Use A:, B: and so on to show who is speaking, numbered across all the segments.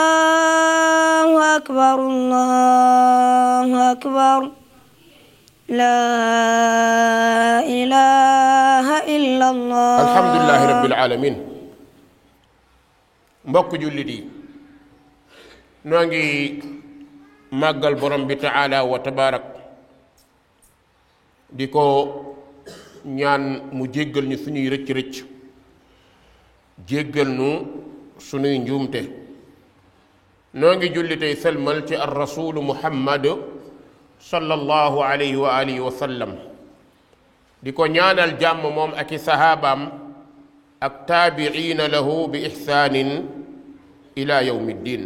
A: الله أكبر الله أكبر لا إله إلا الله
B: alhamdulillahi rabbil alamin mbokk jullit yi noo ngi màggal borom bi taala wa tabaarak di ko ñaan mu jéggal ñu suñuy rëcc-rëcc jéggal nu suñuy njuumte noo ngi julli tey selmal ci ar rasulu muhammad sallallahu alayhi wa alihi wa sallam di ko ñaanal jàmm moom ak i sahaabaam ak taabiina lahu bi ihsaanin ila yawmi ddin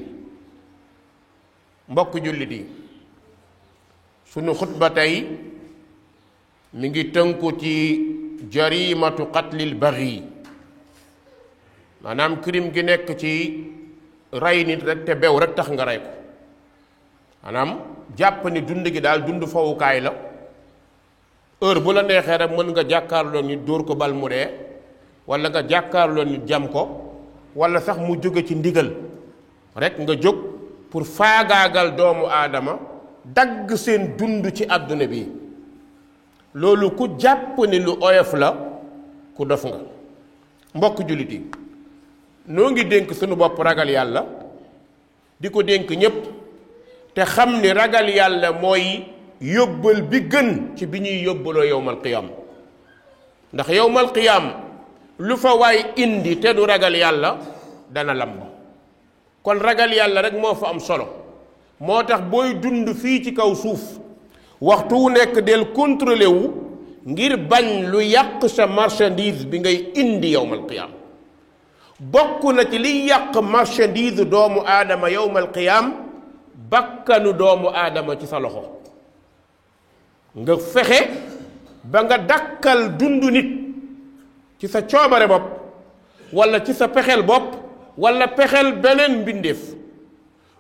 B: mbokk jullit yi sunu xutba tey mi ngi tënku ci jarimatu qatlil baghi maanaam crime gi nekk ci rey nit rek te bew rek tax nga rey ko maanaam jàpp ni dund gi daal dund fawukaay la heure bu la neexee rek mën nga jàkkaarloo nit dóor ko bal mu dee wala nga jàkkaarloo nit jam ko wala sax mu jóge ci ndigal rek nga jóg pour faagaagal doomu aadama dagg seen dund ci àdduna bi loolu ku jàpp ni lu oyof la ku dof nga mbokk jullit yi noo ngi dénk sunu bopp ragal yàlla di ko dénk ñépp te xam ni ragal yàlla mooy yóbbal bi gën ci bi ñuy yóbbaloo yowmal qiyaam ndax yowmal qiyaam lu fa waay indi te du ragal yàlla dana lamb kon ragal yàlla rek moo fa am solo moo tax booy dund fii ci kaw suuf waxtu wu nekk del contrôlé wu ngir bañ lu yàq sa marchandise bi ngay indi yowmal qiyaam bokk na ci liy yàq marchandise doomu aadama yowmal qiyaam bakkanu doomu aadama ci sa loxo nga fexe ba nga dakkal dundu nit ci sa coobare bopp wala ci sa pexel bopp wala pexel beneen mbindeef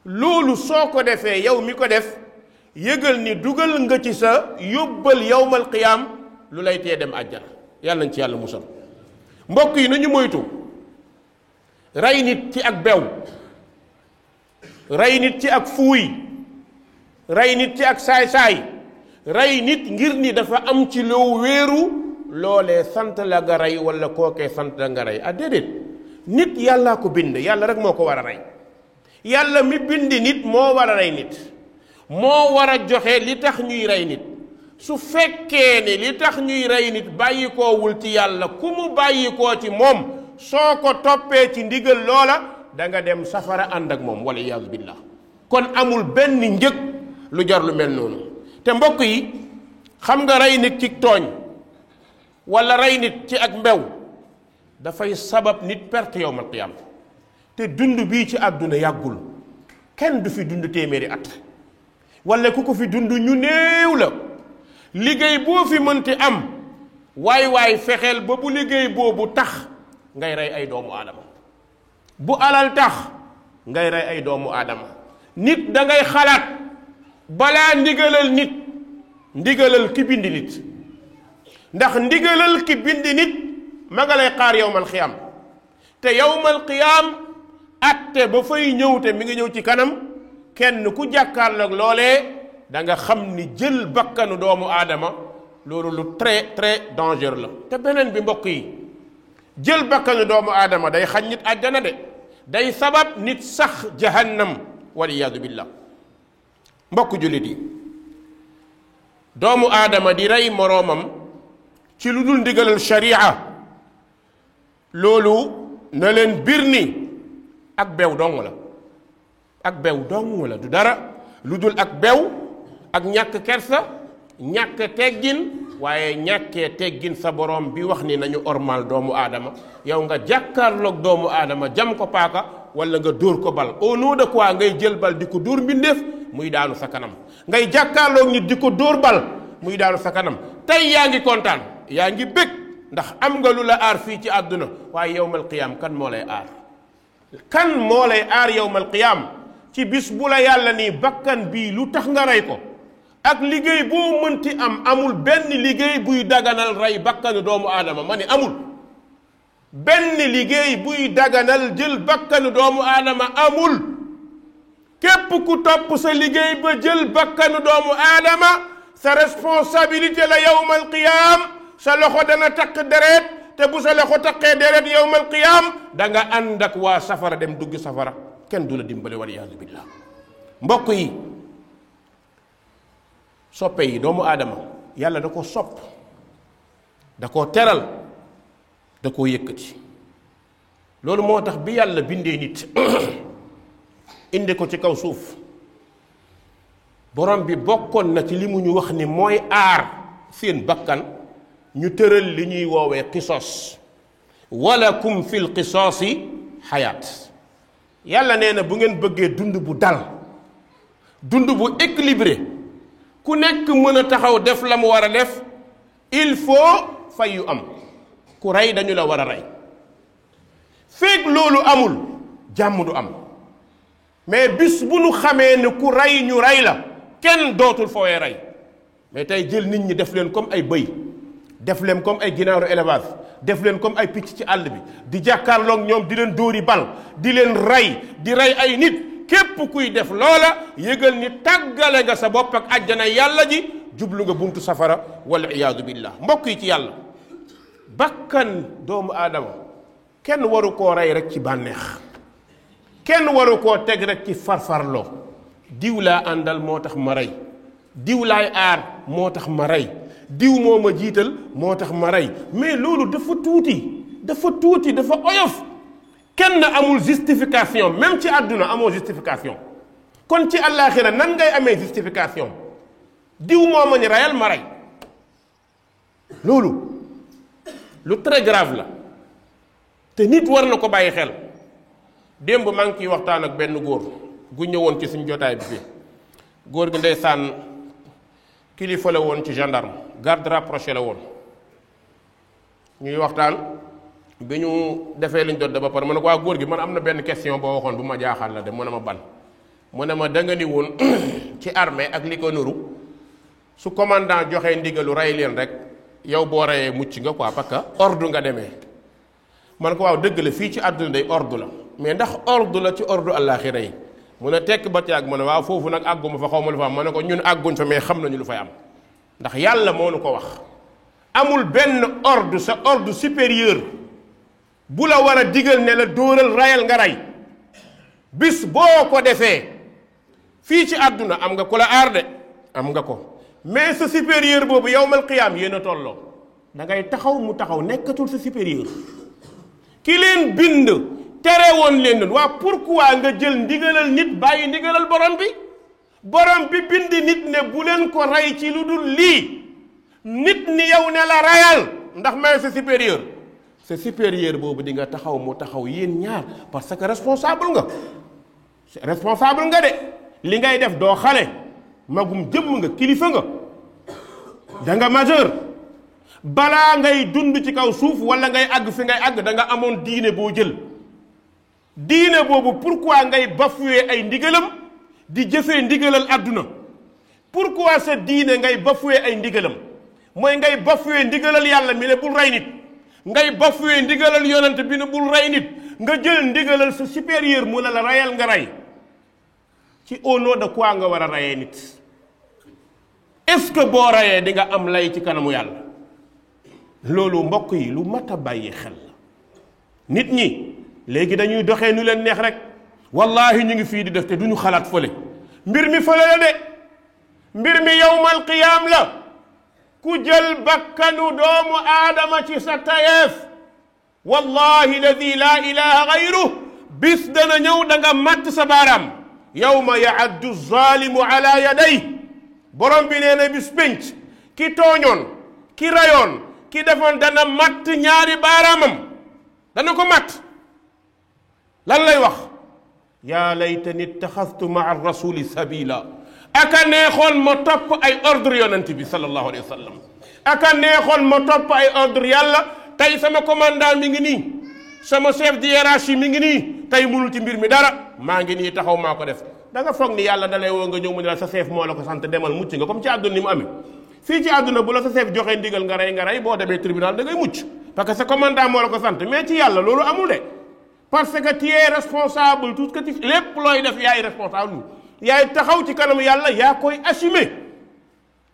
B: loolu soo ko defee yow mi ko def yëgal ni dugal nga ci sa yóbbal yowmal qiyaam lu lay tee dem àjjana yàlla nañ ci yàlla musal mbokk yi nañu moytu rey nit ci ak bew rey nit ci ak fuuy rey nit ci ak saay-saay rey nit ngir ni dafa am ci loo wéeru loolee sant la nga rey wala kookee sant la nga rey ah déedéet nit yàllaa ko bind yàlla rek moo ko war a rey yàlla mi bind nit moo war a rey nit moo war a joxe li tax ñuy rey nit su fekkee ne li tax ñuy rey nit bàyyikoowul ci yàlla ku mu bàyyikoo ci moom soo ko toppee ci ndigal loola da nga dem safara ànd ak moom wala iyaazu billah kon amul benn njëg lu jar lu mel noonu te mbokk yi xam nga rey nit ci tooñ wala rey nit ci ak mbew dafay sabab nit perte yowmal qiyaam te dund bii ci àdduna yàggul kenn du fi dund téeméeri at wala ku ko fi dund ñu néew la liggéey boo fi mënti am waay fexeel ba bu liggéey boobu tax ngay rey ay doomu aadama bu alal tax ngay rey ay doomu aadama nit da ngay xalaat balaa ndigalal nit ndigalal ki bind nit ndax ndigalal ki bind nit ma nga lay xaar yowmal qiyaam te yowmal qiyaam atte ba fay ñëw te mi ngi ñëw ci kanam kenn ku jàkkaarloog loolee da nga xam ni jël bakkanu doomu aadama loolu lu très très dangereux la te beneen bi mbokk yi jël bakkanu doomu aadama day xañ nit àjjana de day sabab nit sax jahannam wal iyaadu billah mbokk jullit yi doomu aadama di rey moroomam ci lu dul ndigalal sharia loolu na leen bir ni ak bew dong la ak bew dong la du dara lu dul ak bew ak ñàkk kersa ñàkk teggin waaye ñàkkee teggin sa borom bi wax ni nañu ormal doomu aadama yow nga jàkkaarloog doomu aadama jam ko paaka wala nga dóor ko bal au nom de quoi ngay jël bal di ko dóor mbindeef muy daanu sa kanam ngay jàkkaarloog nit di ko dóor bal muy daanu sa kanam tey yaa ngi kontaan yaa ngi bég ndax am nga lu la aar fii ci àdduna waaye yowmal qiyaam kan moo lay aar kan moo lay aar yowmal qiyaam ci bis bu la yàlla nii bakkan bii lu tax nga rey ko ak liggéey boo mënti am amul benn liggéey buy daganal rey bakkanu doomu aadama ma ni amul benn liggéey buy daganal jël bakkanu doomu aadama amul. képp ku topp sa liggéey ba jël bakkanu doomu aadama sa responsabilité la yawmal qiyaam sa loxo dana takk deret te bu sa loxo takkee deret yawmal qiyaam da nga ànd ak waa safara dem dugg safara kenn du la dimbale wal iyaazu billah. mbokk yi soppe yi doomu aadama yàlla da ko sopp da koo teral da koo yëkkati loolu moo tax bi yàlla bindee nit indi ko ci kaw suuf borom bi bokkoon na ci li mu ñu wax ni mooy aar seen bakkan ñu tëral li ñuy woowee qisos walakum fil qisosi xayaat. yàlla nee na bu ngeen bëggee dund bu dal dund bu équilibré ku nekk mën a taxaw def la mu war a def il faut fay yu am ku rey dañu la war a rey feeg loolu amul jàmm du am. mais bis bu nu xamee ne ku rey ñu rey la kenn dootul fooyee rey mais tey jël nit ñi def leen comme ay bëy def leen comme ay ginaaru élevage def leen comme ay picc ci àll bi di jàkkaarloog ñoom di leen dóori bal di leen rey di rey ay nit képp kuy def loola yëgal ni tàggale nga sa bopp ak àjjana yàlla ji jublu nga buntu safara wal iyaadu billah. mbokk yi ci yàlla bakkan doomu aadama kenn waru koo rey rek ci bànneex kenn waru koo teg rek ci farfarloo diw laa àndal moo tax ma rey diw laay aar moo tax ma rey diw moo ma jiital moo tax ma rey mais loolu dafa tuuti dafa oyof. kenn amul justification même ci àdduna amoo justification kon ci àllaaxira nan ngay amee justification diw moo ma ni reyal ma rey loolu lu très grave la te nit war na ko bàyyi xel. démb maa ngi ciy waxtaan ak benn góor gu ñëwoon ci suñ jotaay bi fii góor gi ndeysaan kilifa la woon ci gendarme garde rapproché la woon ñuy waxtaan bi ñu defee liñ doon da ba pare ma ne ko waa góor gi man am na benn question boo waxoon bu ma jaaxal la de mu ne ma ban mu ne ma da nga ni woon ci armée ak li ko nuru su commandant joxee ndigalu rey leen rek yow boo reyee mucc nga quoi parce que ordre nga demee. man ko waaw dëgg la fii ci àdduna day ordre la mais ndax ordre la ci ordre àllaaxira yi mu ne tekk ba ci àgg mu ne waaw foofu nag àgguma fa xaw ma lu fa am ma ne ko ñun àgguñ fa mais xam nañu lu fay am ndax yàlla moo nu ko wax. amul benn ordre sa ordre supérieur bu la war a digal ne la dóoral rayal nga rey bis boo ko defee fii ci àdduna am nga ku la aar de am nga ko mais sa supérieur boobu yawmal qiyaam yéen a tolloo da ngay taxaw mu taxaw nekkatul sa supérieur. ki leen bind tere woon leen noonu waa pourquoi nga jël ndigalal nit bàyyi ndigalal borom bi bind nit ne bu leen ko rey ci lu dul lii nit ni yow ne la rayal ndax may sa supérieur boobu di nga taxaw mu taxaw yéen ñaar parce que responsable nga de li ngay def doo xale magum jëmm nga kilifa nga da nga majeur balaa ngay dund ci kaw suuf wala ngay àgg fi ngay àgg da nga amoon diine boo jël diine boobu pourquoi ngay bafoué ay ndigalam di jëfee ndigalal àdduna pourquoi sa diine ngay bafoué ay ndigalam mooy ngay bafoué ndigalal yàlla mi ne bul rey nit ngay bafoué ndigalal yonent bi ne bul rey nit nga jël ndigalal sa supérieur mu ne la reyal nga rey ci au nom de quoi nga war a reyee nit est-ce que boo reyee di nga am lay ci kanamu yàlla loolu mbokk yi lu mat a bàyyi xel la nit ñi léegi dañuy doxee nu leen neex rek wallahi ñu ngi fii di def te duñu xalaat fële mbir mi fële la de mbir mi yawmal qiyaam la ku jël bakkanu doomu aadama ci sa tayeef wallahi alladi laa ilaha gayru bis dana ñëw da nga matt sa baaraam yawma yaaddu zalimu ala yaday borom bi nee na bis pénc ki tooñoon ki rayoon ki defoon dana matt ñaari baaraamam dana ko matt lan lay wax yaa laytani ittaxastu maa rasuli sabila aka neexoon ma topp ay ordre yonent bi sallallahu alayhi wa sallam aka neexoon ma topp ay ordre yàlla tey sama commandant mi ngi nii sama chef de hiérarchie mi ngi nii tey munul ci mbir mi dara maa ngi nii taxaw maa ko def da nga foog ni yàlla da lay woo nga ñëw mu ne la sa chef moo la ko sant demal mucc nga comme ci àdduna ni mu amee fii ci àdduna bu la sa chef joxee ndigal nga rey boo demee tribunal da ngay mucc parce que sa commandant moo la ko sant, mais ci yàlla loolu amul de, parce que tu es responsable tout ce que tu lépp looy def yaay responsable yaay taxaw ci kanam yàlla yaa koy assumer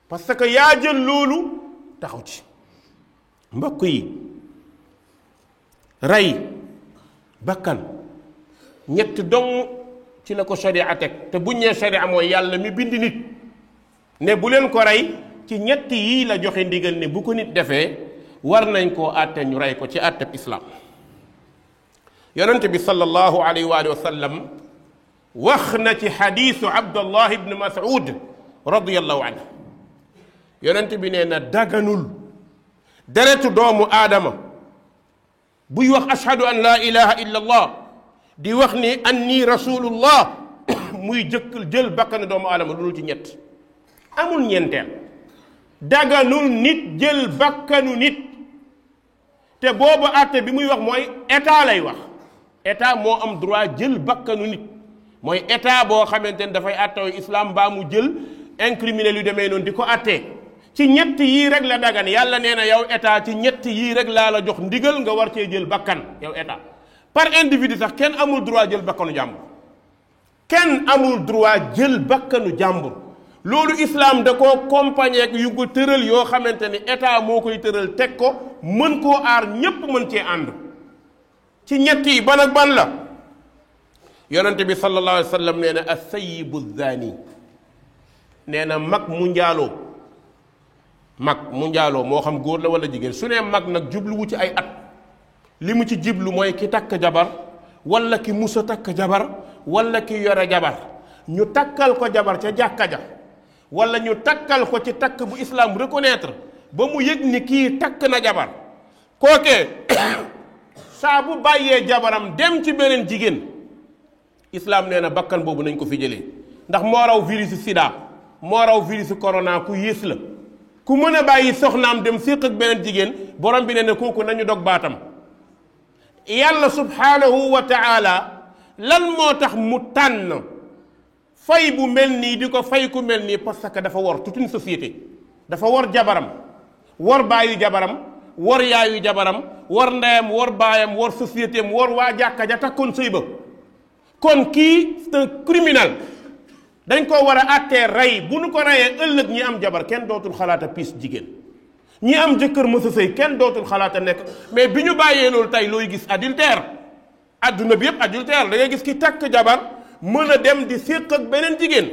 B: parce que yaa jël loolu taxaw ci. mbokk yi rey bakkan ñett dong ci la ko sharia teg, te buñ nee sharia mooy yàlla mi bind nit ne bu leen ko rey, ci ñett yii la joxe ndigal ne bu ko nit defee war nañ koo àtte ñu rey ko ci àtteb islam. yonent bi sallallahu alayhi wa sallam wax na ci xadiisu Abdullah ibn Mas'ud radiyallahu anhu, yonent bi nee na daganul deretu doomu aadama buy wax ashhadu an la ilaha illa allah di wax ni anni rasulullah muy jël bakkanu doomu aadama lu dul ci ñett, amul ñeenteel. daganul nit jël bakkanu nit, te boobu àtte bi muy wax mooy état lay wax. état moo am droit jël bakkanu nit, mooy état boo xamante ne dafay àttewu islam baa mu jël incriminer lu demee noonu di ko àttee. ci ñett yii rek la dagan, yàlla nee na yow état ci ñett yii rek laa la jox ndigal nga war cee jël bakkan yow état. par individu sax kenn amul droit jël bakkanu jàmbur, kenn amul droit jël bakkanu jàmbur. loolu islam da koo compagnie ak yu ko tëral yoo xamante ni état moo koy tëral teg ko mën koo aar ñépp mën cee ànd. ci ñett yi ban ak ban la? yonente bi sallallahu alayhi wa sallam nee na as-sayyibu zani, nee na mag mu njaaloo, mag mu njaaloo moo xam góor la wala jigéen. su nee mag nag jubluwu ci ay at, li mu ci jiblu mooy ki takk jabar wala ki musa takk jabar wala ki yore jabar, ñu takkal ko jabar ca jàkka ja wala ñu takkal ko ci takk bu islam reconnaître ba mu yëg ni kii takk na jabar. kookee saa bu bàyyee jabaram dem ci beneen jigéen, islam nee na bakkan boobu nañ ko fi jëlee, ndax moo raw virus sida, moo raw virus corona, ku yées la. ku mën a bàyyi soxnaam dem séq ak beneen jigéen, borom bi nee na kooku nañu dog baatam. yàlla subhanahu wa taala lan moo tax mu tànn fay bu mel nii di ko fay ku mel nii? parce que dafa war toute une société, dafa war jabaram, war baayu jabaram, war yaayu jabaram, war ndeyam, war baayam, war société am, war waa jàkka ja takkoon sëy ba. kon kii c'est un criminel, dañ ko war a àttee rey. bu nu ko reyee ëllëg ñi am jabar kenn dootul xalaata piis jigéen, ñi am jëkkër mësa sëy kenn dootul xalaata nekk. mais bi ñu bàyyee loolu tey looy gis adultère, adduna bi yëpp adultère. da ngay gis ki takk jabar mën a dem di séq ak beneen jigéen,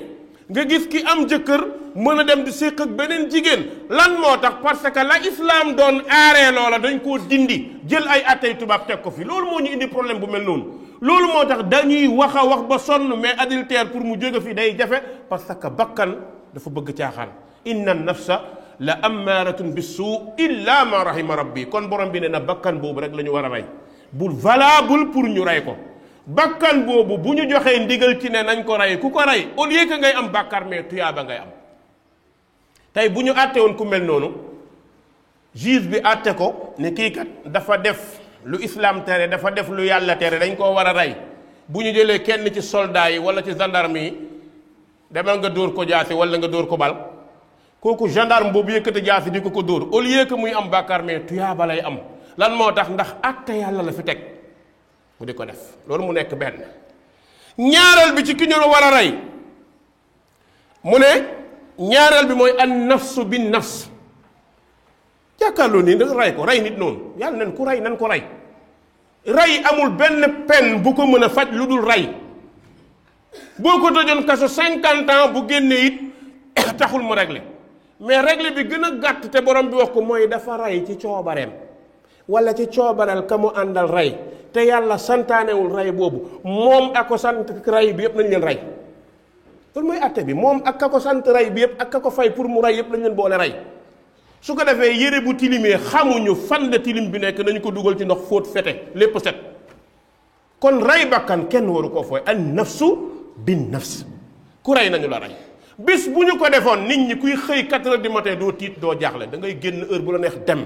B: nga gis ki am jëkkër mën a dem di séq ak beneen jigéen. lan moo tax? parce que la islam doon aaree loola dañ koo dindi, jël ay attey tubaab teg ko fi. loolu moo ñu indi problème bu mel noonu. loolu moo tax dañuy wax a wax ba sonn, mais adultère pour mu jóge fi day jafe, parce que bakkan dafa bëgg caaxaan. inna nafsa la ammaaratun bissuu illa ma rahima rabbi. kon borom bi ne na bakkan boobu rek la ñu war a rey, bul valable pour ñu rey ko. bakkan boobu bu ñu joxee ndigal ci ne nañ ko rey, ku ko rey au lieu que ngay am bàkkaar mais tuyaaba ngay am. tey bu ñu àtte woon ku mel noonu, juge bi àtte ko ne kii kat dafa def lu islam tere, dafa def lu yàlla tere, dañ koo war a rey. bu ñu jëlee kenn ci soldat yi wala ci gendarme yi, demal nga dóor ko jaasi wala nga dóor ko bal, kooku gendarme boobu yëkkati jaasi di ko dóor au lieu que muy am bàkkaar mais tuyaaba lay am. lan moo tax? ndax àtte yàlla la fi teg mu di ko def. loolu mu nekk benn. ñaareel bi ci ki ñu war a rey, mu ne ñaareel bi mooy an nafsu bin nafs. jàkkaarloo nii nag rey ko, rey nit noonu, yàlla nen ku rey nan ko rey. rey amul benn peine bu ko mën a faj lu dul rey. boo ko tëjoon kaso 50 ans bu génnee it taxul mu réglé. mais réglé bi gën a gàtt te borom bi wax ko mooy dafa rey ci coobareem wala ci coobareel ka mu àndal rey, te yàlla santaanewul rey boobu, moom ak ko sant rey bi yëpp nañ leen rey. loolu mooy àtte bi, moom ak ka ko sant rey bi yëpp ak ka ko fay pour mu rey yëpp nañ leen boole rey. su ko defee yére bu tilimee xamuñu fan la tilim bi nekk, nañu ko dugal ci ndox fóot fete lépp set. kon rey bakkan kenn waru koo fooy. an nafsu bin nafs, ku rey nañu la rey. bis bu ñu ko defoon nit ñi kuy xëy 4 heures du matin doo tiit doo jaaxle, da ngay génn heure bu la neex dem.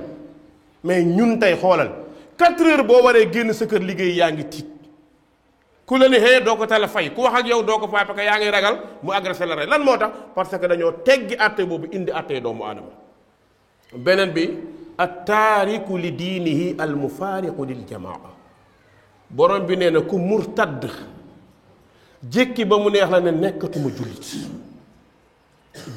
B: mais ñun tey xoolal 4 heures boo waree génn sa kër liggéey yaa ngi tiit, ku la ne xëy doo ko tala fay, ku wax ak yow doo ko fay parce que yaa ngi ragal mu agressé la rey. lan moo tax? parce que dañoo teggi àtte boobu indi àtte doomu aadama. beneen bi attaariku li diinihi almufaariqu lil jamaa. borom bi nee na ku murtad jékki ba mu neex la ne nekkatuma jullit,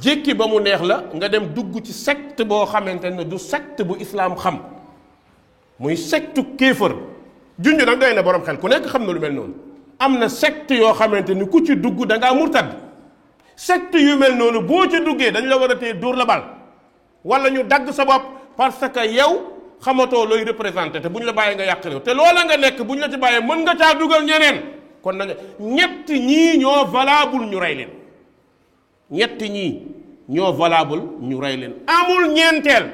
B: jékki ba mu neex la nga dem dugg ci secte boo xamante ne du secte bu islaam xam, muy secte kéefër. junj nag doy na borom xel, ku nekk xam na lu mel noonu. am na secte yoo xamante ni ku ci dugg da ngaa murtad. secte yu mel noonu boo ci duggee dañ la war a téye dóor la bal wala ñu dagg sa bopp parce que yow xamatoo looy représenté te bu ñu la bàyyee nga yàq réew te loola nga nekk bu ñu la ci bàyyee mën nga caa dugal ñeneen. kon nag ñett ñii ñoo valable ñu rey leen, ñett ñii ñoo valable ñu rey leen. amul ñeenteel,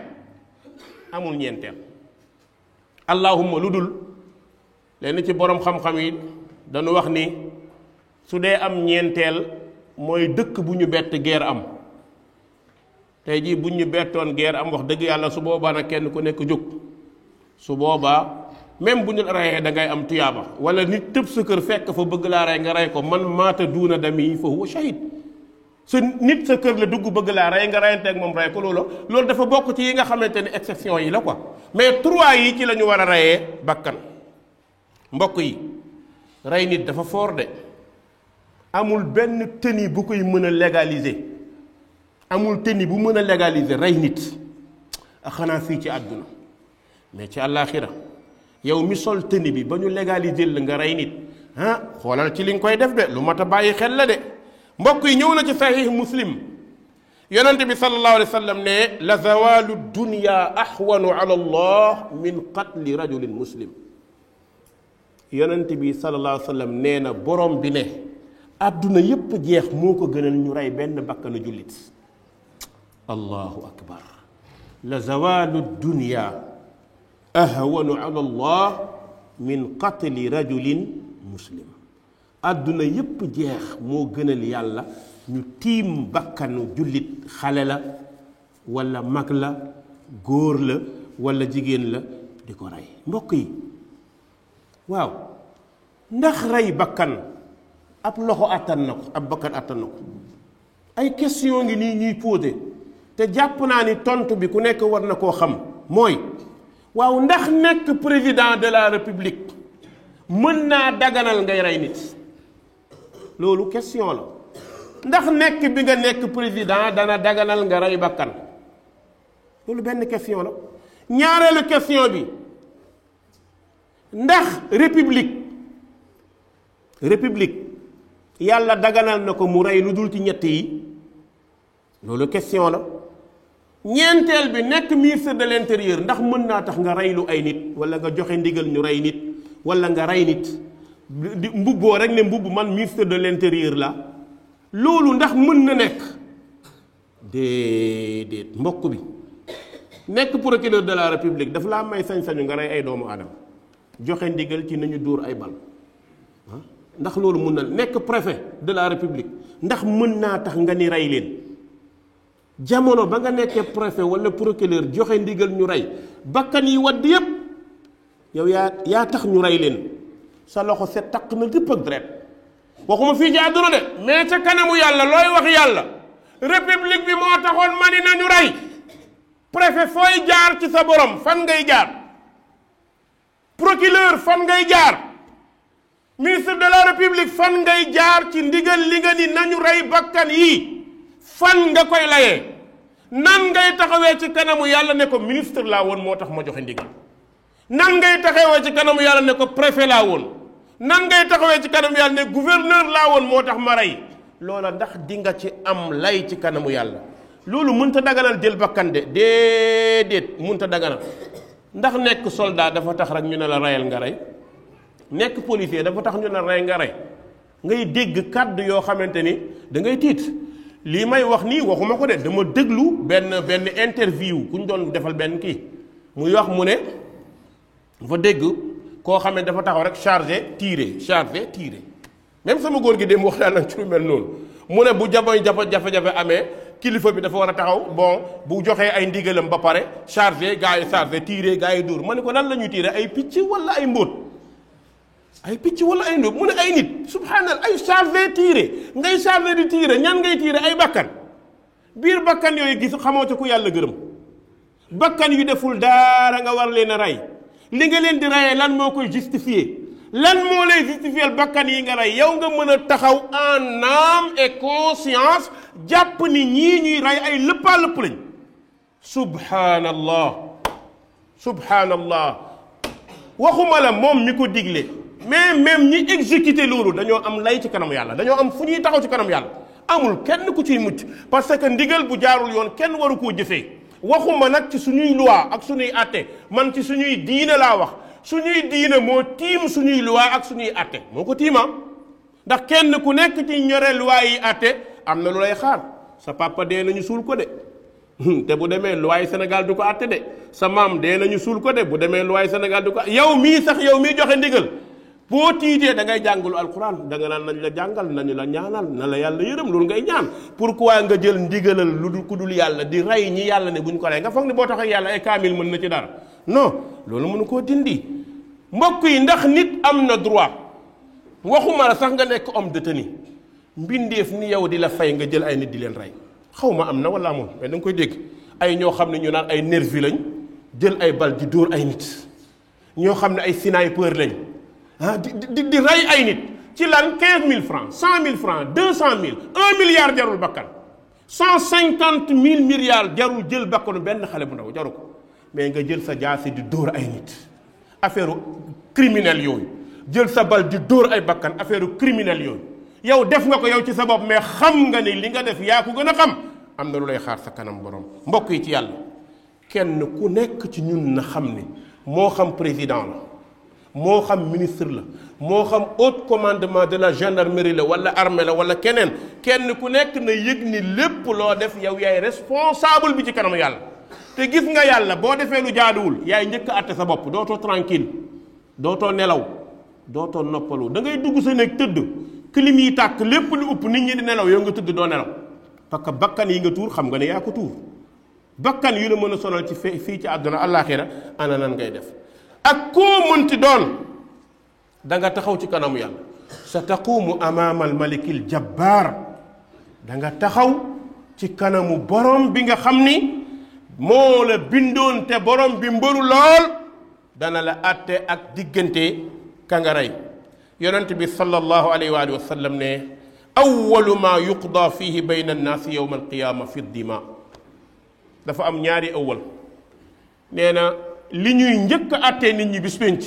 B: amul ñeenteel. allahumma lu dul leen ci borom xam-xam yi dañu wax ni su dee am ñeenteel mooy dëkk bu ñu bett guerre am. tey jii bu ñu bettoon guerre am wax dëgg yàlla su boobaa nag kenn ku nekk jóg, su boobaa même bu ñu la reyee da ngay am tuyaaba. wala nit tëb sa kër fekk fa bëgg laa rey nga rey ko, man maata duuna dami fa huwa shahid. sa nit sa kër la dugg bëgg laa rey nga reyante ak moom rey ko, loolu dafa bokk ci yi nga xamante ni exception yi la quoi. mais trois yi ci la ñu war a reyee bakkan. mbokk yi, rey nit dafa fort de. amul benn tenue bu koy mën a légaliser, amul tenue bu mën a légaliser rey nit ak xanaa fii ci àdduna. mais ci àllaaxira yow mi sol tenue bi ba ñu légaliser la nga rey nit, xoolal ci li nga koy def de, lu mat a bàyyi xel la de. mbokk yi, ñëw na ci sahih muslim yonente bi sallallahu alayhi wa sallam ne la zawalu dunya ahwanu ala allah min qatli rajulin muslim. yonente bi sallallahu alayhi wa sallam nee na borom bi ne àdduna yépp jeex moo ko gënal ñu rey benn bakkanu jullit. allahu akbar. la zawalu dunya ahwanu ala allah min qatli rajulin muslim. àdduna yépp jeex moo gënal yàlla ñu tiim bakkanu jullit, xale la walla mag la, góor la walla jigéen la, di ko rey. mbokk yi, waaw ndax rey bakkan ab loxo àttan na ko, ab bakkan àttan na ko? ay question ngi nii ñuy posé te jàpp naa ni tontu bi ku nekk war na koo xam. mooy waaw ndax nekk président de la république mën naa daganal ngay rey nit? loolu question la. ndax nekk bi nga nekk président dana daganal nga rey bakkan? loolu benn question la. ñaareelu question bi, ndax république yàlla daganal na ko mu rey lu dul ci ñett yi? loolu question la. ñeenteel bi, nekk ministre de l'intérieur ndax mën naa tax nga reylu ay nit wala nga joxe ndigal ñu rey nit wala nga rey nit di mbubboo rek ne mbubb man ministre de l'intérieur la? loolu ndax mën na nekk? déedéet. mbokk bi, nekk procureur de la république daf laa may sañ-sañu nga rey ay doomu aadama, joxe ndigal ci nañu dóor ay bal. ndax loolu mën na nekk préfet de la république ndax mën naa tax nga ni rey leen? jamono ba nga nekkee préfet wala procureur joxe ndigal ñu rey, bakkan yi wadd yépp yow yaa tax ñu rey leen, sa loxo set taq na dëpp ak deret. waxuma fii ci àdduna de, mais ca kanamu yàlla looy wax yàlla? république bi moo taxoon ma ni nañu rey. préfet fooy jaar ci sa borom fan ngay jaar? procureur fan ngay jaar? ministre de la république fan ngay jaar ci ndigal li nga ni nañu rey bakkan yi? fan nga koy layee? nan ngay taxawee ci kanamu yàlla ne ko ministre laa woon moo tax ma joxe ndigal? nan ngay taxawee ci kanamu yàlla ne ko préfet laa woon? nan ngay taxawee ci kanamu yàlla ne gouverneur laa woon moo tax ma rey? loola ndax di nga ci am lay ci kanamu yàlla? loolu mënta daganal jël bakkan de, déedéet mënta daganal. ndax nekk soldat dafa tax rek ñu ne la reyal nga rey? nekk policier dafa tax ñu ne rey nga rey? ngay dégg kàddu yoo xamante ni da ngay tiit. lii may wax nii waxuma ko de, dama déglu benn interview ku ñu doon defal benn kii muy wax mu ne dafa dégg koo xam ne dafa taxaw rek chargé tiré. même sama góor gi dem waxtaan nañ ci lu mel noonu. mu ne bu jafe-jafe amee kilifa bi dafa war a taxaw, bon bu joxee ay ndigalam ba pare chargé gars yi chargé tiré gars yi dóor. ma ne ko lan la ñuy tiré? ay picc wala ay mbóot? ay picc wala ay ndóob? mu ne ay nit. subhanallah, ay chargé tiré, ngay chargé di tiré, ñan ngay tiré? ay bakkan. biir bakkan yooyu gis xamoo ca ku yàlla gërëm, bakkan yu deful dara nga war leen a rey li nga leen di reyee lan moo koy justifier lan moo lay justifier bakkan yi nga rey yow nga mën a taxaw en âme et conscience jàpp ni ñii ñuy rey ay lëppaa lëpp lañ. subhanallah subhanallah waxuma la moom mi ko digle mais même ñi exécuté loolu dañoo am lay ci kanam yàlla dañoo am fu ñuy taxaw ci kanam yàlla amul kenn ku ciy mucc parce que ndigal bu jaarul yoon kenn waru koo jëfee waxuma nag ci suñuy loi ak suñuy atte man ci suñuy diine laa wax suñuy diine moo tiim suñuy loi ak suñuy atte moo ko tiima ndax kenn ku nekk ci ñore loi yi atte am na lu lay xaar sa papa dee nañu suul ko de te bu demee loi yi Sénégal du ko atte de sa maam dee nañu suul ko de bu demee loi yi Sénégal du ko yow mii sax yow mii joxe ndigal boo tiitee da ngay jàngalu alquran da nga naan nañ la jàngal nañu la ñaanal na la yàlla yërëm loolu ngay ñaan pourquoi nga jël ndigalal lu dul ku dul yàlla di rey ñi yàlla ne buñ ko rey nga foog ni boo tax ak yàlla ay kaamil mën na ci dara non loolu mënu koo dindi mbokk yi ndax nit am na droit waxuma la sax nga nekk homme de tenue mbindeef ni yow di la fay nga jël ay nit di leen rey xaw ma am na wala amul mais da nga koy dégg ay ñoo xam ne ñu naan ay nervi lañ jël ay bal di dóor ay nit ñoo xam ne ay sniper lañ di rey ay nit ci lan 15 000 francs 100 000 francs 200 000 1 milliard jarul bakkan 150 000 milliards jarul jël bakkanu benn xale bu ndaw jaru ko mais nga jël sa jaasi di dóor ay nit affaire criminel yooyu jël sa bal di dóor ay bakkan affaire criminel yooyu yow def nga ko yow ci sa bopp mais xam nga ni li nga def yaa ko gën a xam am na lu lay xaar sa kanam borom mbokk yi ci yàlla kenn ku nekk ci ñun na xam ni moo xam président la moo xam ministre la moo xam haut commandement de la gendarmerie la wala armée la wala keneen kenn ku nekk na yëg ni lépp loo def yow yaay responsable bi ci kanam yàlla te gis nga yàlla boo defee lu jaaduwul yaay njëkk a atte sa bopp dootoo tranquille dootoo nelaw dootoo noppalu da ngay dugg sa néeg tëdd clim yi tàkk lépp lu ëpp nit ñi di nelaw yow nga tëdd doo nelaw parce que bakkan yi nga tuur xam nga ne yaa ko tuur bakkan yu la mën a sonal ci fii ci àdduna àllaaxira ana nan ngay def ak koo mënti doon da nga taxaw ci kanamu yàlla sa taqumu amaama al malikil jabbaar da nga taxaw ci kanamu borom bi nga xam ni moo la bindoon te borom bi mbëru lool dana la àtte ak diggante ka nga rey yonent bi sallallahu alayhi wa sallam ne awwalu ma yuqda fihi bayna annaasi yawma alqiyaama fi dima dafa am ñaari awwal nee na li ñuy njëkk a àttee nit ñi bis pénc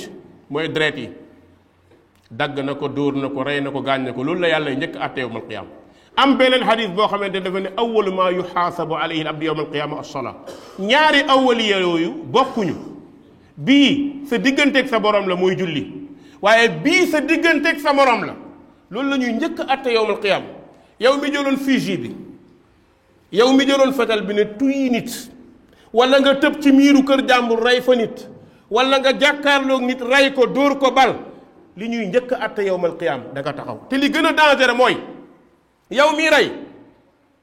B: mooy deret yi dagg na ko dóor na ko rey na ko gaañ na ko loolu la yàlla njëkk a àttee yawma alqiyaama am beneen xadis boo xamante ne dafa ne awwalu ma yuxaasabu alayhi al abdu yawma alqiyaama as-salaa ñaari awwali yooyu bokkuñu bii sa digganteeg sa borom la mooy julli waaye bii sa digganteeg sa morom la loolu la ñuy njëkk a àtte yawmal qiyaama yow mi jëloon fusil bi yow mi jëloon fetal bi ne tuy nit wala nga tëb ci miiru kër jàmbur rey fa nit wala nga jàkkaarloog nit rey ko dóor ko bal li ñuy njëkk a àtte yawmal qiyaama da nga taxaw te li gën a dangereux mooy yow mii rey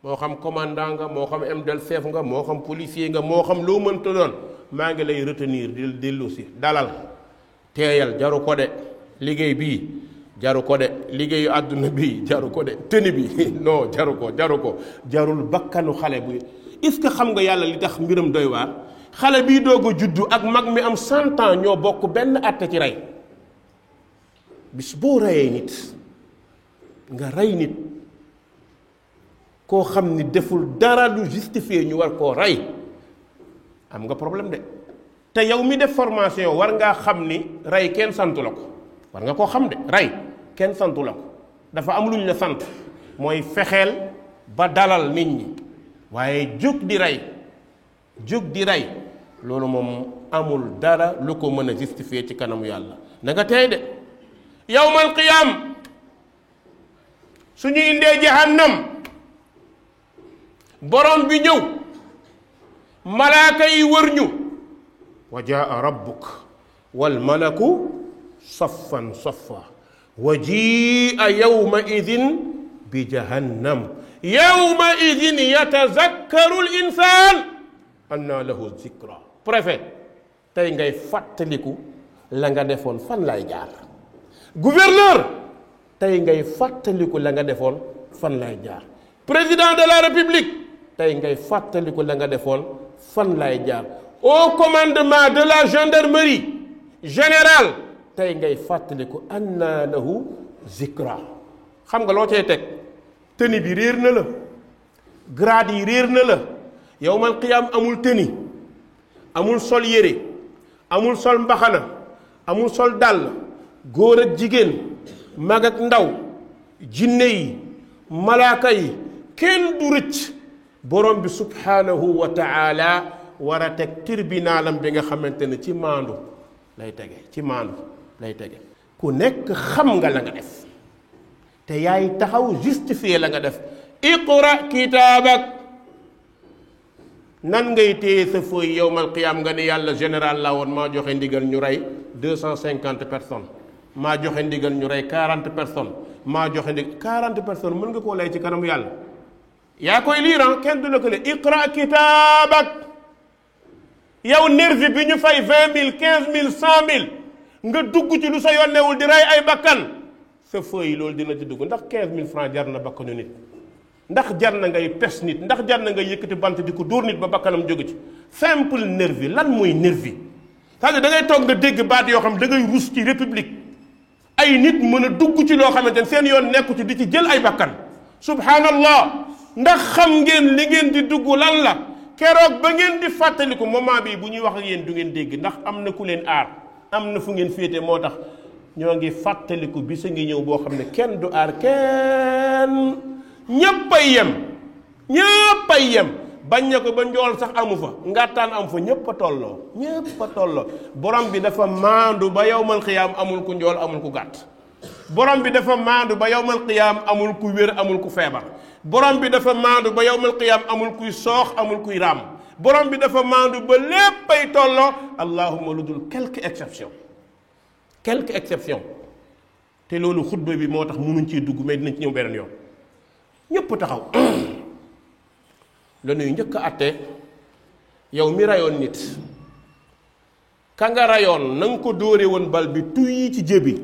B: moo xam commandant nga moo xam MDL chef nga moo xam policier nga moo xam loo mënta doon maa ngi lay retenir di dellu si dalal teeyal jaru ko de liggéey bii jaru ko de liggéeyu àdduna bii jaru ko de tëni bi non jaru ko jarul bakkanu xale bu est-ce que xam nga yàlla li tax mbiram doy waar xale bii doog a juddu ak mag mi am 100 ans ñoo bokk benn àtte ci rey bis boo reyee nit nga rey nit koo xam ni deful dara lu justifié ñu war koo rey am nga problème de te yow mi def formation war ngaa xam ni rey kenn santu la ko war nga koo xam de rey kenn santu la ko dafa am luñ la sant mooy fexeel ba dalal nit ñi waaye jóg di rey loolu moom amul dara lu ko mën a justifier ci kanamu yàlla na nga tey de yawmal qiyaam suñu indee jahannam borom bi ñëw malaaka yi wër ñu wa jaa rabbuk wal malaku saffan saffa wa jia yawma idin bi jahannam yawma idin yatazakkaru l insan anna lahu zikra préfet tey ngay fàttaliku la nga defoon fan lay jaar gouverneur tey ngay fàttaliku la nga defoon fan lay jaar président de la république tey ngay fàttaliku la nga defoon fan lay jaar au commandement de la gendarmerie générale tey ngay fàttaliku anna lahu zikra. xam nga loo cay teg tëni bi réer na la, grade yi réer na la. yawmal qiyaam amul tëni, amul sol yére, amul sol mbaxana, amul sol dàll, góor ak jigéen, mag ak ndaw, jinne yi, malaaka yi, kenn du rëcc. borom bi subhanahu wa taala war a teg tribunaalam bi nga xamante ne ci maandu lay tege, ci maandu lay tege. ku nekk xam nga la nga def te yaay taxaw justifier la nga def. iqra kitaabak. nan ngay téye sa fooy yowmal qiyaam nga ne yàlla général la woon maa joxe ndigal ñu rey 250 personnes, maa joxe ndigal ñu rey 40 personnes, maa joxe ndigal 40 personnes mën nga koo lay ci kanamu yàlla. yaa koy liiran kenn du la ko le iqra kitaabak. yow nervi bi ñu fay 20 000 15 000 100 000 nga dugg ci lu sa yonnewul di rey ay bakkan sa feuille loolu dina ci dugg. ndax 15 000 francs jar na bakkanu nit? ndax jar na ngay pes nit? ndax jar na ngay yëkkati bant di ko dóor nit ba bakkanam jóge ci? simple nervi. lan mooy nervi? c'est-à-dire da ngay toog nga dégg baat yoo xam da ngay rus ci république ay nit mën a dugg ci loo xamante ne seen yoon nekku ci di ci jël ay bakkan. subhanallah. ndax xam ngeen li ngeen di dugg lan la? keroog ba ngeen di fàttaliku moment bi bu ñuy wax ak yéen du ngeen dégg ndax am na ku leen aar, am na fu ngeen féete. moo tax ñoo ngi fàttaliku bi sa ngi ñëw boo xam ne kenn du aar kenn, ñépp ay yem, ñépp ay yem. bañ na ko ba njool sax amu fa, ngàttaan am fa, ñépp a tolloo, ñépp a tolloo. borom bi dafa maandu ba yawmal qiyaam amul ku njool amul ku gàtt. borom bi dafa maandu ba yawmal qiyaam amul ku wér amul ku feebar. borom bi dafa maandu ba yawmal qiyaam amul kuy soox amul kuy raam. borom bi dafa maandu ba léppay tolloo allahumma lu dul quelques exceptions, quelques exceptions. te loolu xutba bi moo tax mënuñ ciy dugg mais dinañ ci ñëw beneen yoon. ñëpp taxaw la ñuy njëkk a atte yow mi rayoon nit, ka nga rayoon na nga ko dóore woon bal bi tuy ci jébi,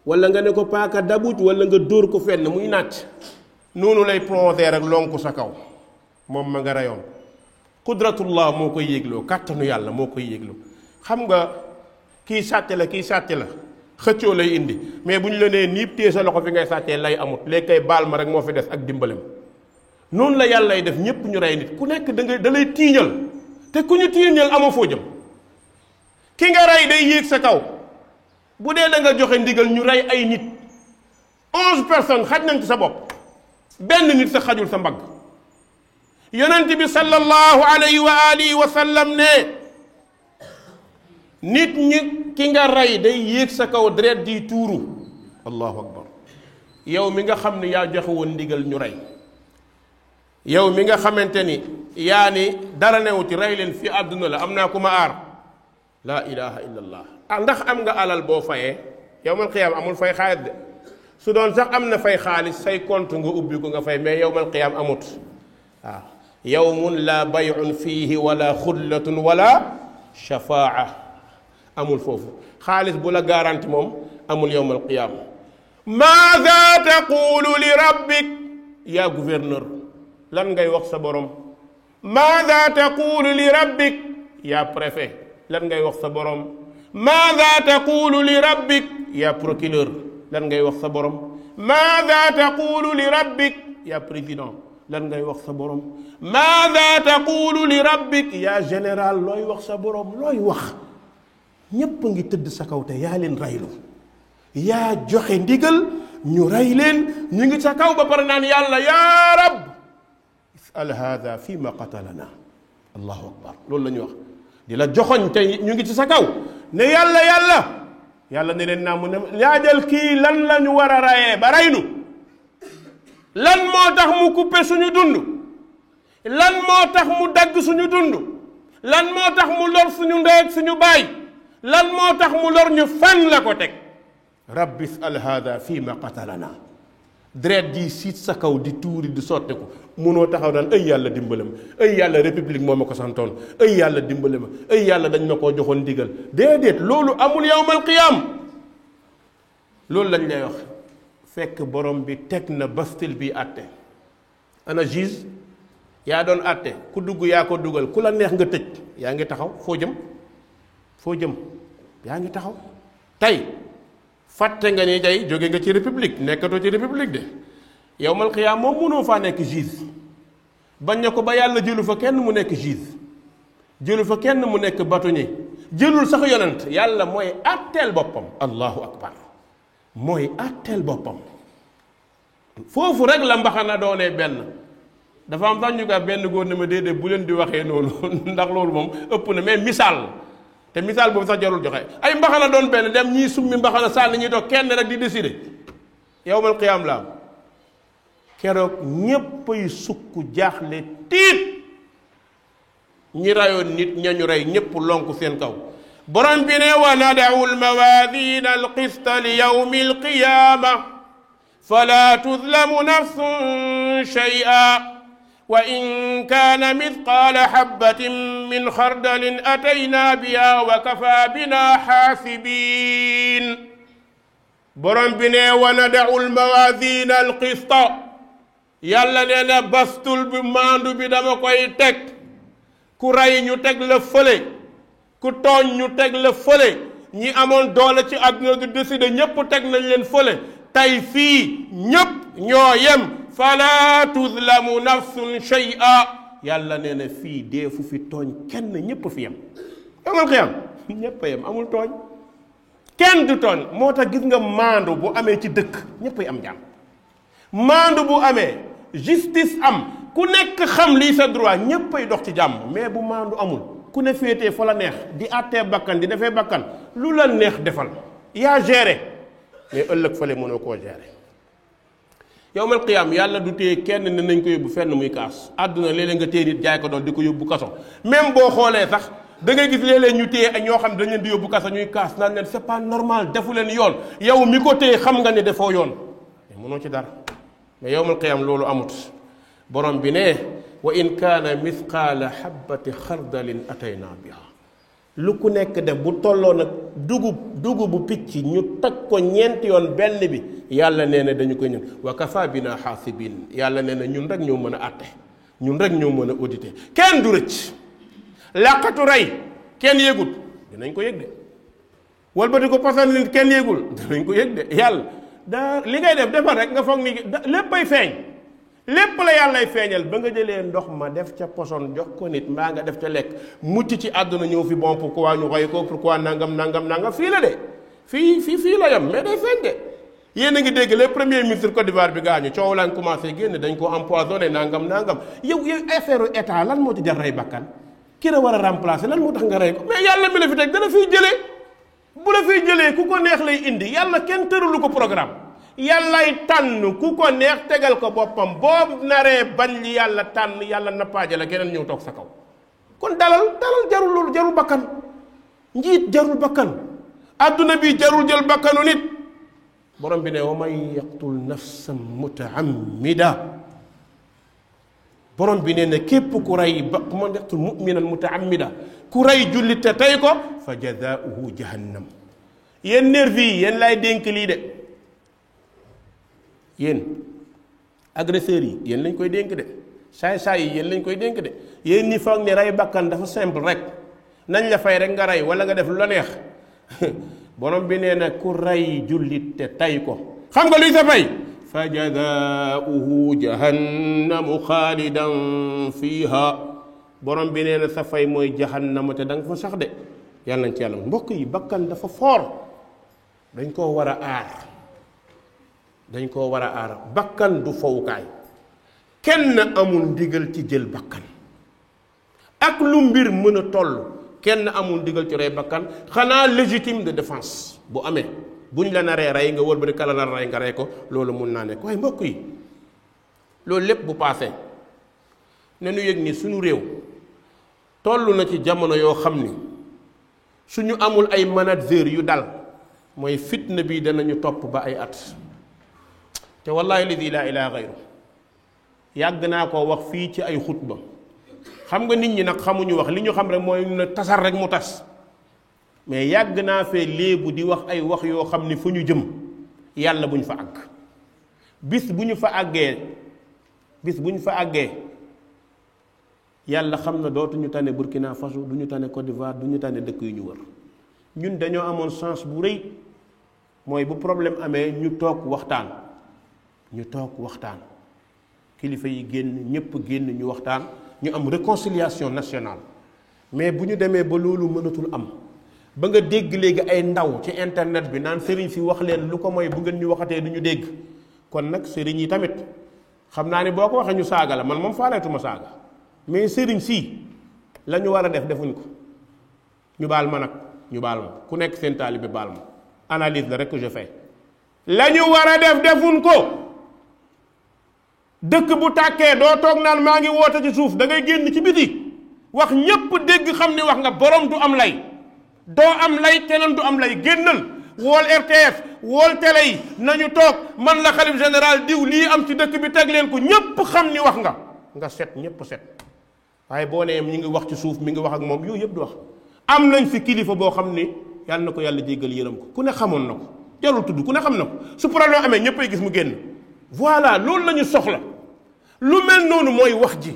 B: wala nga ne ko paaka dabuj, wala nga dóor ko fenn muy nàcc, noonu lay plonger ak lonku sa kaw moom ma nga rayoon. qudratullah moo koy yégloo, kàttanu yàlla moo koy yégloo. xam nga kii sàcc la xëccoo lay indi, mais bu ñu la nee niib téye sa loxo fi ngay sàccee lay amut, léegi kay baal ma rek moo fi des ak dimbalem. noonu la yàlla lay def ñépp ñu rey nit ku nekk da lay tiiñal, te ku ñu tiiñal amoo foo jëm. ki nga rey day yéeg sa kaw. bu dee da nga joxe ndigal ñu rey ay nit 11 personnes xaj nañ ci sa bopp, benn nit sa xajul sa mbagg. yonent bi sallallahu alayhi wa alihi wa sallam ne nit ñi ki nga rey day yéeg sa kaw deret di tuuru. allahu akbar. yow mi nga xam ne yaa joxe woon ndigal ñu rey, yow mi nga xamante ni yaa ni dara newu ci rey leen fii àdduna la, am naa ku ma aar. laa ilaha illallah. ndax am nga alal boo fayee? yawmal qiyaam amul fay xaalis de. su doon sax am na fay xaalis say compte nga ubbi ko nga fay, mais yawmal qiyaam amut. waaw yawmun la bay'un fiihi wala xullatun wala shafaa. amul foofu xaalis bu la garanti moom amul yawmal qiyaam. maada taqulu li rabbik yaa gouverneur, lan ngay wax sa borom? maada taqulu li rabbik yaa préfet, lan ngay wax sa borom? maada taqulu li rabbik yaa procureur, lan ngay wax sa borom? maada taqulu li rabbik yaa président, lan ngay wax sa borom? maada taqulu li rabbik yaa général, looy wax sa borom? looy wax? ñépp a ngi tëdd sa kaw te yaa leen raylu, yaa joxe ndigal ñu rey leen, ñu ngi sa kaw ba pare naan yàlla yaa rab isal hada fi ma qatalana. allahu akbar. loolu la ñuy wax di la joxoñ te ñu ngi ci sa kaw ne yàlla ne leen naa mu ne laajal kii lan la ñu war a rayee ba reynu. lan moo tax mu coupé suñu dund? lan moo tax mu dagg suñu dund? lan moo tax mu lor suñu ndey ak suñu baay? lan moo tax mu lor ñu? fan la ko teg? rabbi isal hada fii ma qatalana. deret ji siit sa kaw di tuuri di sotte ko, munoo taxaw naan ay yàlla dimbale ma, ay yàlla république moo ma ko santoon, ay yàlla dimbale ma, ay yàlla dañ ma koo joxoon ndigal. déedéet, loolu amul yawmal qiyaam. loolu lañ lay wax fekk borom bi teg na bastil bi àtte. ana juge? yaa doon àtte, ku dugg yaa ko dugal, ku la neex nga tëj. yaa ngi taxaw foo jëm yaa ngi taxaw tey fàtte nga ni tey jóge nga ci république nekkatoo ci république de yawmal qiyaam moom mënoo faa nekk juge bañ na ko ba yàlla jëlu fa kenn mu nekk juge jëlu fa kenn mu nekk bâtonnier jëlul sax yonent yàlla mooy àtteel boppam allahu akbar mooy àtteel boppam foofu rek la mbaxana doonee benn dafa am sax ñu ko benn góor ne ma déedéet bu leen di waxee noonu ndax loolu moom ëpp na mais misaal te misaal boobu sax jarul joxe ay mbaxana doon benn dem ñii summi mbaxana sànni ñuy toog kenn rek di décider yawmal qiyaam la am keroog ñéppay sukk jaaxle tiit ñi rayoon nit ñañu rey ñépp lonku seen kaw borom bi ne wa nada'u al-mawaazina al-qista li yawmi al-qiyaama fala tuzlamu nafsun shay'an wa in kaana mithqaala habbatin min xardalin atayna biha wa kafa bina xaasibiin borom bi ne wa nada'u al-mawaazina al-qista yàlla nee na bastul bi maandu bi dama koy teg ku rey ñu teg la fële ku tooñ ñu teg la fële ñi amoon doole ci àdduna di décider ñépp teg nañ leen fële tey fii ñépp ñoo yem fala tuzlamu nafsun shay'a yàlla nee na fii dee fu fi tooñ kenn ñépp fi yem yawmal qiyaam ñépp a yem amul tooñ kenn du tooñ moo tax gis nga maandu bu amee ci dëkk ñépp ay am jàmm maandu bu amee justice am ku nekk xam lii sa droit ñépp ay dox ci jàmm mais bu maandu amul ku ne féetee fa la neex di àttee bakkan di defee bakkan lu la neex defal yaa géré mais ëllëg fale mënoo koo géré yawmal qiyaam yàlla du téye kenn ne nañ ko yóbbu fenn muy kaas àdduna léeg-léeg nga téye nit jaay ko doon di ko yóbbu kaso même boo xoolee sax da ngay gis léeg-léeg ñu téye ak ñoo xam ne dañ leen di yóbbu kaso ñuy kaas naan leen c'est pas normal defu leen yoon yow mi ko téye xam nga ne defoo yoon mais mënoo ci dara mais yawmal qiyaam loolu amut borom bi ne wa in kaana mithqaala habbati xardalin atayna biha lu ku nekk def bu tolloo nag dugubu picc ñu toj ko ñeenti yoon benn bi yàlla nee na dañu koy ñun wa kafa bina xaasibin yàlla nee na ñun rek ñoo mën a àtte ñun rek ñoo mën a auditer kenn du rëcc làqatu rey kenn yéegul dinañ ko yëg de walbati ko pasan nit kenn yéegul dinañ ko yëg de yàlla daa li ngay def defal rek nga foog ni léppay feeñ lépp la yàllay feeñal ba nga jëlee ndox ma def ca poson jox ko nit mbaa nga def ca lekk mucc ci àdduna ñëw fi bon pourquoi ñu roy ko pourquoi nangam fii la de fii la yem mais day feeñ de yéen a ngi dégg les premiers ministres Côte d'Ivoire bi gaañu coow laan commencé génn dañ ko empoisonné nangam yow affaire état lan moo ci jar rey bakkan ki la war a remplacer lan moo tax nga rey ko mais yàlla mi la fi teg dana fiy jëlee bu la fiy jëlee ku ko neex lay indi yàlla kenn tëralu ko programme yàllay tànn ku ko neex tegal ko boppam boo naree bañ li yàlla tànn yàlla nappaaje la keneen ñëw toog sa kaw kon dalal jarul loolu jarul bakkan njiit jarul bakkan adduna bi jarul jël bakkanu nit borom bi ne wa man yaqtul nafsan mutaammida borom bi ne ne képp ku rey ba man yaqtul muminan mutaammida ku rey jullit te tey ko fa jazaauhu jahannam yéen nervi yi yéen laay dénk lii de yéen agresseurs yi yéen lañ koy dénk de saay-saay yi yéen lañ koy dénk de yéen ñi foog ne rey bakkan dafa simple rek nañ la fay rek nga rey wala nga def lu la neex borom bi nee na ku rey jullit te tay ko xam nga luy sa fay fa jazaauhu jahannamu xaalidan fiiha borom bi nee na sa fay mooy jahannama te da nga fa sax de yàlla nañ ci yàlla mbokk yi bakkan dafa foor dañ koo war a aar bakkan du fowukaay kenn amul ndigal ci jël bakkan ak lu mbir mën a toll kenn amul ndigal ci rey bakkan xanaa légitime de défense bu amee buñ la naree rey nga wër ba di kala nar rey nga rey ko loolu mun naa nekk waaye mbokk yi loolu lépp bu paasee ne nu yëg ni suñu réew toll na ci jamono yoo xam ni suñu amul ay manager yu dal mooy fitna bi danañu topp ba ay at te wallahi ladi laa ilaaha gayru yàgg naa koo wax fii ci ay xutba xam nga nit ñi nag xamuñu wax li ñu xam rek mooy na tasar rek mu tas mais yàgg naa fee léebu di wax ay wax yoo xam ni fa ñu jëm yàlla bu ñu fa àgg bis bu ñu fa àggee yàlla xam na dootuñu tane Burkina Faso du ñu tane Côte d'Ivoire du ñu tane dëkk yu ñu wër ñun dañoo amoon chance bu rëy mooy bu problème amee ñu toog waxtaan kilifa yi génn ñëpp génn ñu waxtaan ñu am réconciliation nationale. mais bu ñu demee ba loolu mënatul am ba nga dégg léegi ay ndaw ci internet bi naan sëriñ si wax leen lu ko mooy bu ngeen ñu waxatee du ñu dégg kon nag sëriñ yi tamit xam naa ne boo ko waxee ñu saaga la man moom faaleetuma saaga mais sëriñ si la ñu war a def defuñ ko ñu baal ma nag ñu baal ma ku nekk seen taalibe baal ma analyse la rek que je fais la ñu war a def defuñ ko dëkk bu tàkkee doo toog naan maa ngi woote ci suuf da ngay génn ci biti wax ñépp dégg xam ni wax nga borom du am lay doo am lay keneen du am lay génnal wool RTS wool télé yi nañu toog man la xalif général diw lii am ci dëkk bi teg leen ko ñépp xam ni wax nga set ñépp set waaye boo nee ñi ngi wax ci suuf mi ngi wax ak moom yooyu yëpp du wax am nañ fi kilifa boo xam ni yàlla na ko yàlla jéggal yërëm ko ku ne xamoon na ko jarul tudd ku ne xam na ko su problème amee ñépp ay gis mu génn voilà loolu la ñu soxla lu mel noonu mooy wax ji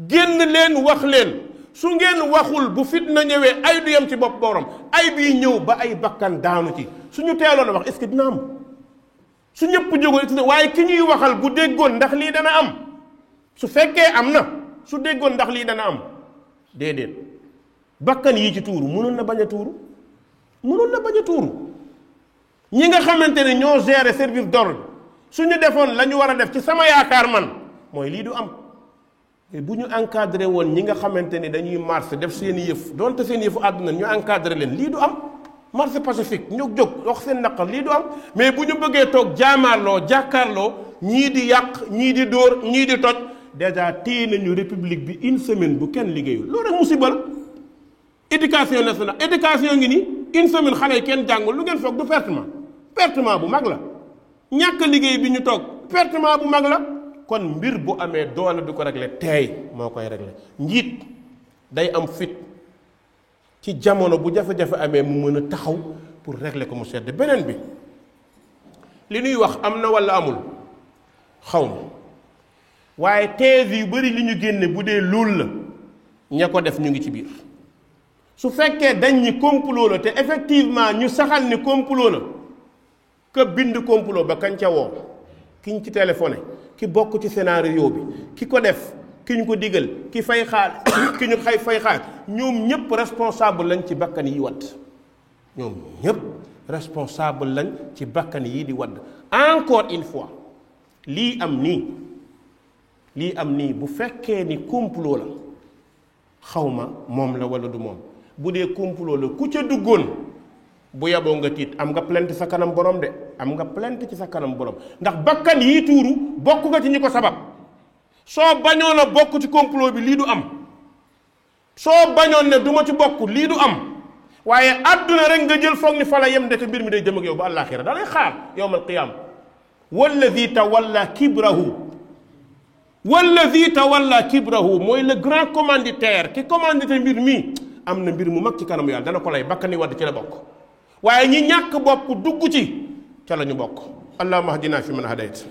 B: génn leen wax leen su ngeen waxul bu fitna ñëwee ay du yem ci bopp borom ay bii ñëw ba ay bakkan daanu ci suñu teeloon a wax est-ce que dina am su ñëpp jógoon waaye ki ñuy waxal bu déggoon ndax lii dana am su fekkee am na su déggoon ndax lii dana am déedéet bakkan yi ci tuuru mënoon na bañ a tuuru ñi nga xamante ne ñoo gérer service d'ordre suñu defoon la ñu war a def ci sama yaakaar man mooy lii du am bu ñu encadré woon ñi nga xamante ni dañuy marché def seen yëf donte seen yëfu àdduna ñu encadré leen lii du am marché pacifique ñu jóg wax seen naqar lii du am mais bu ñu bëggee toog jaamaarloo jàkkaarloo ñii di yàq ñii di dóor ñii di toj déjà téye nañu république bi une semaine bu kenn liggéeyul loolu rek musiba la éducation nationale éducation ngi ni une semaine xale yi kenn jàngul lu ngeen foog du pertement bu mag la ñàkk liggéey bi ñu toog pertement bu mag la kon mbir bu amee doole du ko régler teey moo koy régler njiit day am fit ci jamono bu jafe-jafe amee mu mën a taxaw pour régler ko mu sedd beneen bi li ñuy wax am na walla amul xaw ma waaye thèse yu bari li ñu génne bu dee loolu la ña ko def ñu ngi ci biir su fekkee dañ ñi complot la te effectivement ñu saxal ni complot la que bind complot ba kañ ca woo kiñ ci téléphoné ki bokk ci scénario bi ki ko def ki ñu ko digal ki fay xaal ki ñu fay xaal ñoom ñëpp responsable lañ ci bakkan yi wadd ñoom ñëpp responsable lañ ci bakkan yi di wadd encore une fois lii am nii bu fekkee ni complot la xawma moom la wala du moom bu dee complot la ku ca duggoon bu yaboo nga tiit am nga plainte sa kanam borom de am nga plainte ci sa kanam borom ndax bakkan yi tuuru bokk nga ci ñi ko sabab soo bañoon a bokk ci complot bi lii du am soo bañoon ne du ma ci bokk lii du am waaye àdduna rek nga jël foog ni fa la yem ndeke mbir mi day jëm ak yow ba àllaaxira da lay xaar yawmal qiyaama walladi tawalla kibrahu mooy le grand commanditaire ki commandité mbir mi am na mbir mu mag ci kanamu yàlla dana ko lay bakkan yi wadd ci la bokk waaye ñi ñàkk bopp dugg ci ca la ñu bokk allahumma ahdina fi man hadayt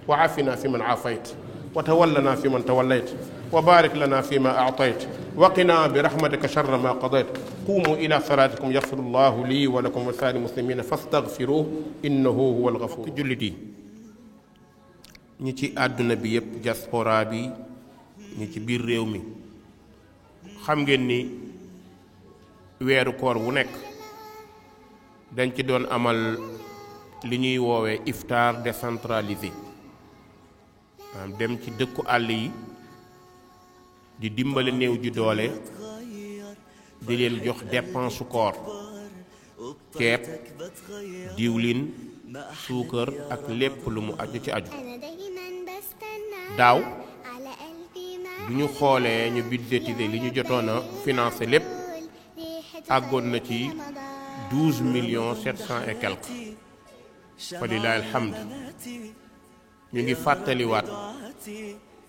B: wa afina fi man afayt wa tawallana fi man tawallayt wa barik lana fi ma a'tayt wa qina bi rahmatika sharra ma qadayt qumu ila salatikum yaghfiru llahu li wa lakum wa saari muslimina fastaghfiruhu innahu huwal ghafur jullit yi ñi ci àdduna bi yépp diaspora bi ñi ci biir réew mi xam ngeen ni weeru koor wu nekk dañ ci doon amal li ñuy woowee iftar décentralisé maanaam dem ci dëkku àll yi di dimbale néew ji doole di leen jox dépense su koor ceeb diwlin suukar ak lépp lu mu aju ci aju daaw bu ñu xoolee ñu budgétiser li ñu jotoon a financé lépp àggoon na ci 12,700,000 et quelques fa lillahi alhamd ñu ngi fàttaliwaat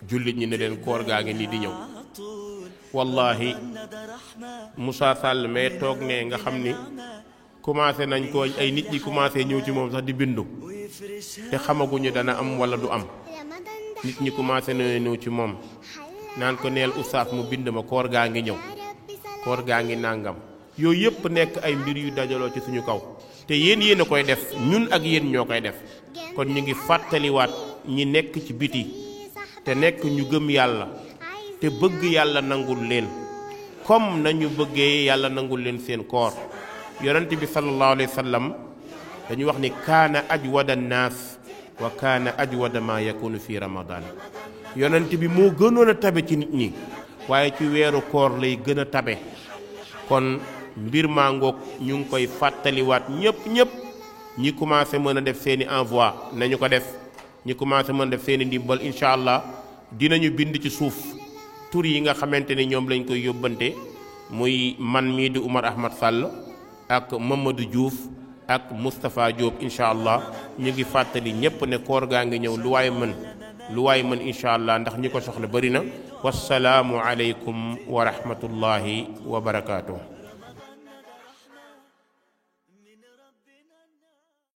B: jullit ñi ne leen koor gaa ngi nii di ñëw wallahi Moussa Sall mais toog ne nga xam ni commencé nañ ko ay nit ñi commencé ñëw ci moom sax di bindu te xamaguñu dana am wala du am nit ñi commencé na ñëw ci moom naan ko neel oustaz mu bind ma koor gaa ngi ñëw koor gaa ngi nàngam yooyu yëpp nekk ay mbir yu dajaloo ci suñu kaw te yéen a koy def ñun ak yéen ñoo koy def kon ñu ngi fàttaliwaat ñi nekk ci biti te nekk ñu gëm yàlla te bëgg yàlla nangul leen comme nañu bëggee yàlla nangul leen seen koor yonent bi sallallahu alayhi wa sallam dañu wax ni kaana ajwada naas wa kaana ajwada ma yakunu fi ramadan yonent bi moo gënoon a tabe ci nit ñi waaye ci weeru koor lay gën a tabe kon mbir maa ngoog ñu ngi koy fàttaliwaat ñëpp ñi commencé mën a def seeni envoi nañu ko def ñi commencé mën a def seeni ndimbal incha allah dinañu bind ci suuf tur yi nga xamante ni ñoom lañ koy yóbbante muy man mii di Oumar Ahmad Sall ak Mamadou Diouf ak Moustapha Diop incha allah ñu ngi fàttali ñëpp ne koor gaa ngi ñëw lu waay mën incha allah ndax ñi ko soxla bëri na wasalaamu aleykum wa rahmatullahi wa barakaatu.